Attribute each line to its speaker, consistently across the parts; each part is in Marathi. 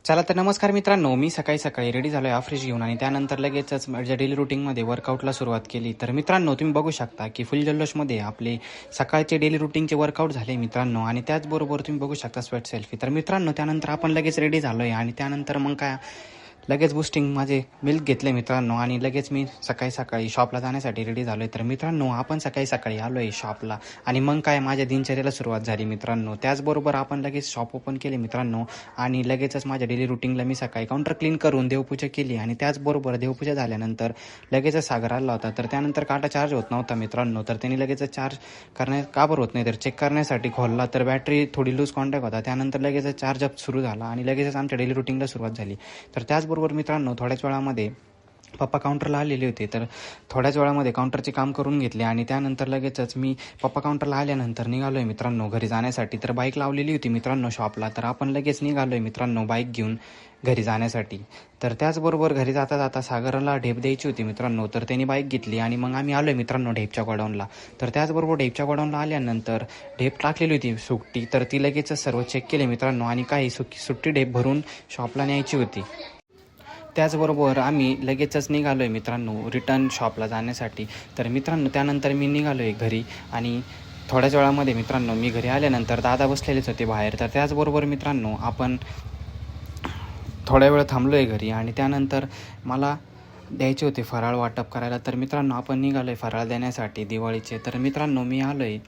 Speaker 1: चला तर नमस्कार मित्रांनो, मी सकाळी रेडी झालो आहे फ्रेश घेऊन आणि त्यानंतर लगेचच माझ्या डेली रुटीनमध्ये वर्कआउटला सुरुवात केली. तर मित्रांनो, तुम्ही बघू शकता की फुल जल्लोषमध्ये आपले सकाळचे डेली रुटीनचे वर्कआउट झाले मित्रांनो. आणि त्याचबरोबर तुम्ही बघू शकता स्वेट सेल्फी. तर मित्रांनो, त्यानंतर आपण लगेच रेडी झालो आहे आणि त्यानंतर मग काय लगेच बूस्टिंग माझे मिल्क घेतले मित्रांनो आणि लगेच मी सकाळी शॉपला जाण्यासाठी रेडी झालो आहे. तर मित्रांनो, आपण सकाळी आलो आहे शॉपला आणि मग काय माझ्या दिनचर्याला सुरुवात झाली मित्रांनो. त्याचबरोबर आपण लगेच शॉप ओपन केले मित्रांनो आणि लगेचच माझ्या डेली रुटीनला मी सकाळी काउंटर क्लीन करून देवपूजा केली आणि त्याचबरोबर देवपूजा झाल्यानंतर लगेचच सागर आला होता. तर त्यानंतर काटा चार्ज होत नव्हता मित्रांनो, तर त्यांनी लगेचच चार्ज का बरं होत नाही तर चेक करण्यासाठी खोलला, तर बॅटरी थोडी लूज कॉन्टॅक्ट होता. त्यानंतर लगेचच चार्ज अप सुरू झाला आणि लगेचच आमच्या डेली रुटीनला सुरुवात झाली. तर त्याचबरोबर मित्रांनो, थोड्याच वेळामध्ये पप्पा काउंटरला आलेले होते. तर थोड्याच वेळामध्ये काउंटरचे काम करून घेतले आणि त्यानंतर लगेचच मी पप्पा काउंटरला आल्यानंतर निघालो आहे मित्रांनो घरी जाण्यासाठी. तर बाईक लावलेली होती मित्रांनो शॉपला, तर आपण लगेच निघालो आहे मित्रांनो बाईक घेऊन घरी जाण्यासाठी. तर त्याचबरोबर घरी जाता जाता सागरला ढेप द्यायची होती मित्रांनो, तर त्यांनी बाईक घेतली आणि मग आम्ही आलो आहे मित्रांनो ढेपच्या गोडाऊनला. तर त्याचबरोबर ढेपच्या गोडाऊनला आल्यानंतर ढेप टाकलेली होती सुट्टी, तर ती लगेचच सर्व चेक केले मित्रांनो आणि काही सुट्टी ढेप भरून शॉपला न्यायची होती. त्याचबरोबर आम्ही लगेचच निघालो आहे मित्रांनो रिटर्न शॉपला जाण्यासाठी. तर मित्रांनो, त्यानंतर मी निघालो आहे घरी आणि थोड्याच वेळामध्ये मित्रांनो मी घरी आल्यानंतर दादा बसलेलेच होते बाहेर. तर त्याचबरोबर मित्रांनो, आपण थोड्या वेळ थांबलो आहे घरी आणि त्यानंतर मला द्यायचे होते फराळ वाटप करायला. तर मित्रांनो, आपण निघालो आहे फराळ देण्यासाठी दिवाळीचे. तर मित्रांनो, मी आलो आहे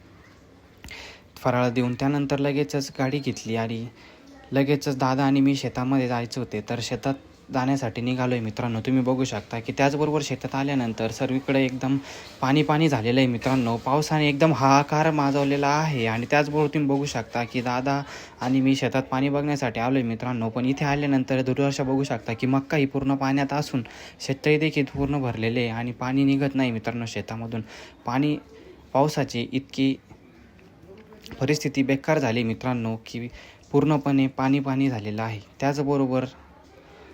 Speaker 1: फराळ देऊन त्यानंतर लगेचच गाडी घेतली आणि लगेचच दादा आणि मी शेतामध्ये जायचे होते. तर शेतात जाण्यासाठी निघालो आहे मित्रांनो. तुम्ही बघू शकता की त्याचबरोबर शेतात आल्यानंतर सर्वीकडे एकदम पाणी झालेलं आहे मित्रांनो. पावसाने एकदम हाहाकार माजवलेला आहे आणि त्याचबरोबर तुम्ही बघू शकता की दादा आणि मी शेतात पाणी बघण्यासाठी आलो आहे मित्रांनो. पण इथे आल्यानंतर दुर्दशा बघू शकता की मक्का ही पूर्ण पाण्यात असून शेततळी देखील पूर्ण भरलेले आहे आणि पाणी निघत नाही मित्रांनो शेतामधून. पावसाची इतकी परिस्थिती बेकार झाली मित्रांनो की पूर्णपणे पाणी झालेलं आहे. त्याचबरोबर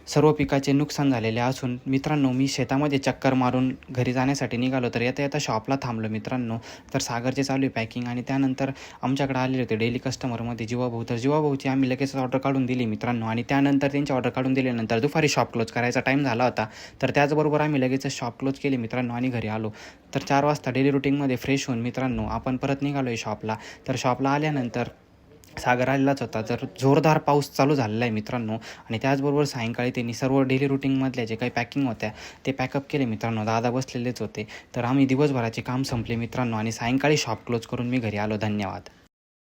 Speaker 1: सर्व पिकाचे नुकसान झालेले असून मित्रांनो, मी शेतामध्ये चक्कर मारून घरी जाण्यासाठी निघालो. तर येता शॉपला थांबलो मित्रांनो. तर सागरचे चालू आहे पॅकिंग आणि त्यानंतर आमच्याकडे आलेले होते डेली कस्टमरमध्ये जीवाभाऊ. तर जीवाभाऊची आम्ही लगेच ऑर्डर काढून दिली मित्रांनो आणि त्यानंतर त्यांची ऑर्डर काढून दिल्यानंतर दुपारी शॉप क्लोज करायचा टाईम झाला होता. तर त्याचबरोबर आम्ही लगेच शॉप क्लोज केली मित्रांनो आणि घरी आलो. तर 4 वाजता डेली रुटीनमध्ये फ्रेश होऊन मित्रांनो आपण परत निघालो आहे शॉपला. तर शॉपला आल्यानंतर सागर आलेलाच होता. तर जोरदार पाऊस चालू झालेला आहे मित्रांनो आणि त्याचबरोबर सायंकाळी त्यांनी सर्व डेली रुटीनमधल्या जे काही पॅकिंग होत्या ते पॅकअप केले मित्रांनो. दादा बसलेलेच होते. तर आम्ही दिवसभराचे काम संपले मित्रांनो आणि सायंकाळी शॉप क्लोज करून मी घरी आलो. धन्यवाद.